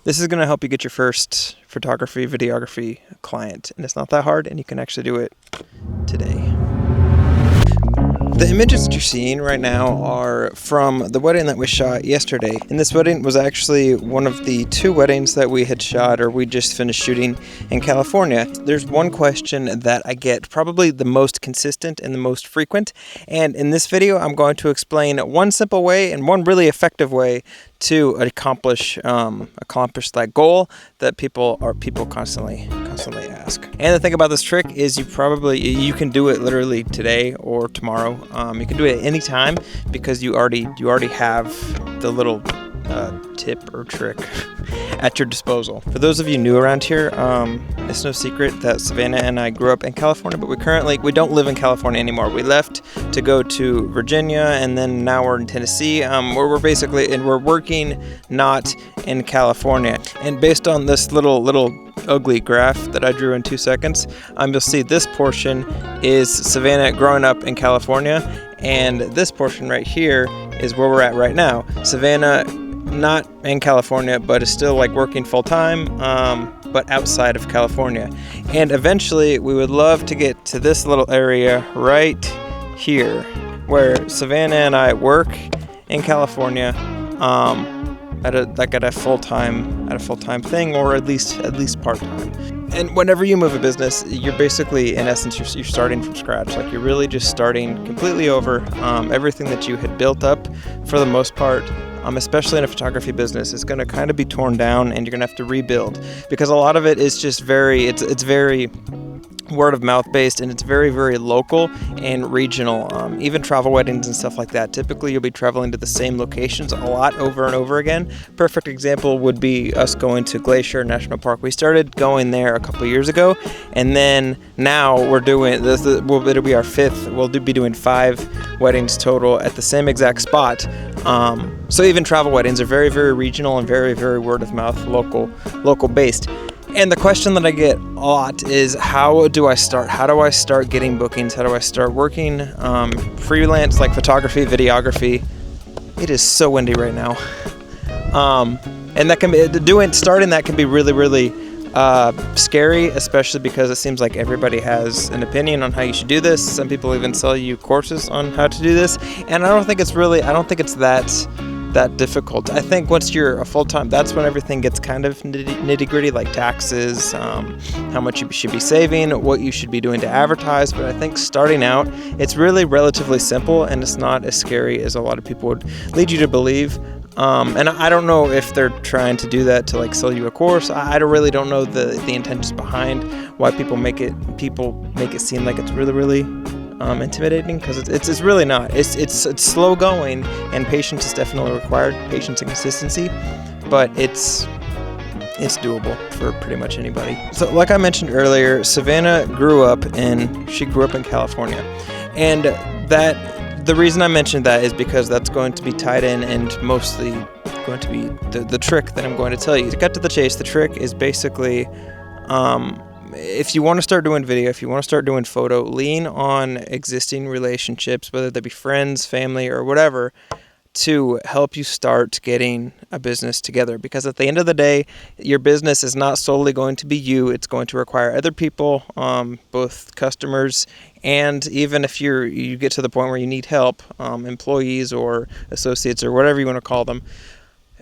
This is going to help you get your first photography, videography client. And it's not that hard, and you can actually do it today. The images that you're seeing right now are from the wedding that we shot yesterday. And this wedding was actually one of the 2 weddings that we had shot, or we just finished shooting in California. There's one question that I get probably the most consistent and the most frequent. And in this video, I'm going to explain one simple way and one really effective way to accomplish that goal that people constantly ask. And the thing about this trick is you can do it literally today or tomorrow. You can do it at any time because you already have the little tip or trick at your disposal. For those of you new around here, it's no secret that Savannah and I grew up in California, but we don't live in California anymore. We left to go to Virginia, and then now we're in Tennessee, where we're working not in California. And based on this little ugly graph that I drew in 2 seconds, you'll see this portion is Savannah growing up in California, and this portion right here is where we're at right now. Savannah not in California, but is still working full time, but outside of California. And eventually we would love to get to this little area right here where Savannah and I work in California, at a full-time thing, or at least part-time. And whenever you move a business, you're basically, in essence, you're starting from scratch. You're really just starting completely over. Everything that you had built up, for the most part, especially in a photography business, is going to kind of be torn down, and you're going to have to rebuild, because a lot of it is just it's very word of mouth based, and it's very, very local and regional. Even travel weddings and stuff like that, typically you'll be traveling to the same locations a lot over and over again. Perfect example would be us going to Glacier National Park. We started going there a couple years ago, and then now we're doing this. It'll be our 5th. We'll be doing 5 weddings total at the same exact spot. So even travel weddings are very, very regional and very, very word of mouth, local based. And the question that I get a lot is, how do I start? How do I start getting bookings? How do I start working freelance, like photography, videography? It is so windy right now. And that can be starting that can be really, really scary, especially because it seems like everybody has an opinion on how you should do this. Some people even sell you courses on how to do this. And I don't think it's that difficult. I think once you're a full-time, that's when everything gets kind of nitty-gritty, like taxes, how much you should be saving, what you should be doing to advertise. But I think starting out, it's really relatively simple, and it's not as scary as a lot of people would lead you to believe. And I don't know if they're trying to do that to sell you a course. I really don't know the intentions behind why people make it seem like it's really, really intimidating, because it's really not. It's slow going, and patience is definitely required, patience and consistency, but it's doable for pretty much anybody. So like I mentioned earlier, Savannah grew up in California, and the reason I mentioned that is because that's going to be tied in and mostly going to be the trick that I'm going to tell you. To cut to the chase, the trick is basically, if you want to start doing video, if you want to start doing photo, lean on existing relationships, whether they be friends, family, or whatever, to help you start getting a business together. Because at the end of the day, your business is not solely going to be you. It's going to require other people, both customers, and even if you get to the point where you need help, employees or associates or whatever you want to call them,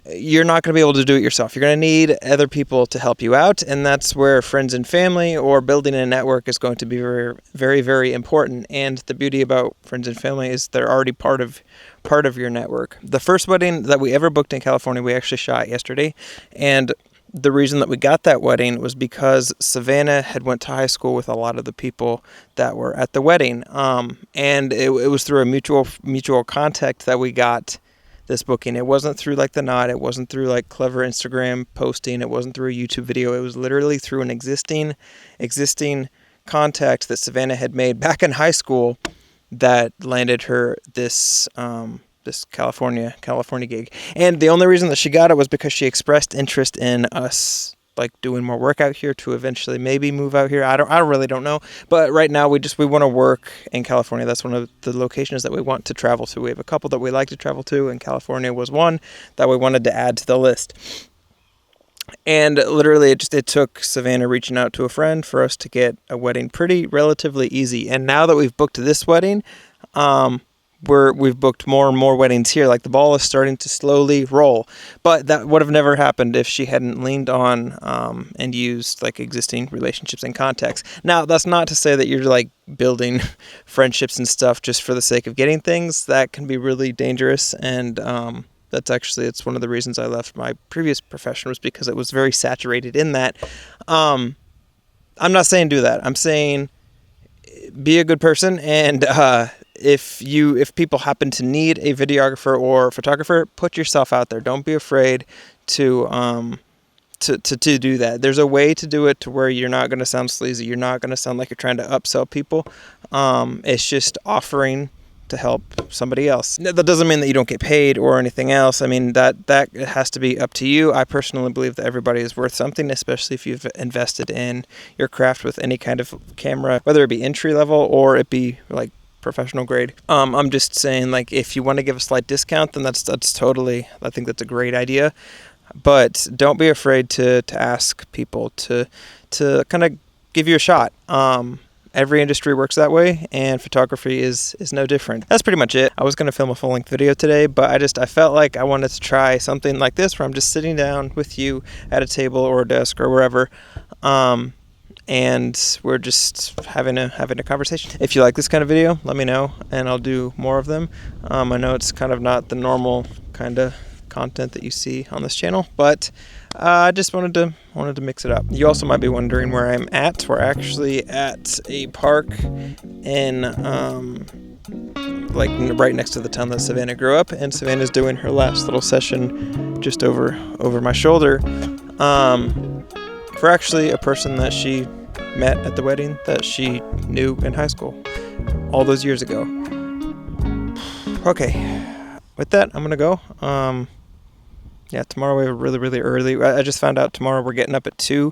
you're not going to be able to do it yourself. You're going to need other people to help you out, and that's where friends and family or building a network is going to be very, very, very important. And the beauty about friends and family is they're already part of your network. The first wedding that we ever booked in California, we actually shot yesterday, and the reason that we got that wedding was because Savannah had went to high school with a lot of the people that were at the wedding, and it was through a mutual contact that we got this booking. It wasn't through The Knot. It wasn't through clever Instagram posting. It wasn't through a YouTube video. It was literally through an existing contact that Savannah had made back in high school that landed her this California gig. And the only reason that she got it was because she expressed interest in us doing more work out here to eventually maybe move out here. I really don't know. But right now we want to work in California. That's one of the locations that we want to travel to. We have a couple that we like to travel to, and California was one that we wanted to add to the list. And literally, it took Savannah reaching out to a friend for us to get a wedding relatively easy. And now that we've booked this wedding, we've booked more and more weddings here. Like, the ball is starting to slowly roll. But that would have never happened if she hadn't leaned on and used like existing relationships and contacts. Now, that's not to say that you're like building friendships and stuff just for the sake of getting things. That can be really dangerous, and it's one of the reasons I left my previous profession, was because it was very saturated in that. I'm not saying do that. I'm saying be a good person, and if people happen to need a videographer or photographer, put yourself out there. Don't be afraid to do that. There's a way to do it to where you're not going to sound sleazy. You're not going to sound like you're trying to upsell people. It's just offering to help somebody else. That doesn't mean that you don't get paid or anything else. I mean, that has to be up to you. I personally believe that everybody is worth something, especially if you've invested in your craft with any kind of camera, whether it be entry level or it be like professional grade. I'm just saying, like, if you want to give a slight discount, then that's totally, I think that's a great idea. But don't be afraid to ask people to kind of give you a shot. Every industry works that way, and photography is no different. That's pretty much it. I was going to film a full-length video today, but I felt like I wanted to try something like this, where I'm just sitting down with you at a table or a desk or wherever, and we're just having a conversation. If you like this kind of video, let me know, and I'll do more of them. I know it's kind of not the normal kind of content that you see on this channel, but I just wanted to mix it up. You also might be wondering where I'm at. We're actually at a park in like right next to the town that Savannah grew up, and Savannah's doing her last little session just over my shoulder for actually a person that she met at the wedding that she knew in high school all those years ago. Okay, with that, I'm gonna go. Yeah, tomorrow we have really, really early. I just found out tomorrow we're getting up at 2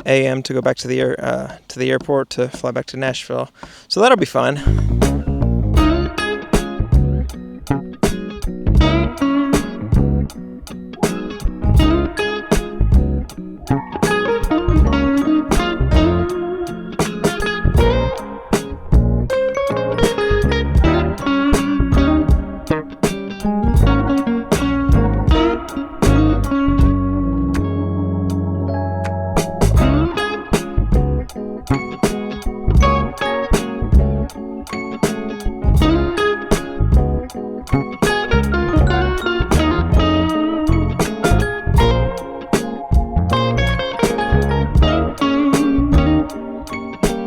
a.m. to go back to the airport to fly back to Nashville. So that'll be fun.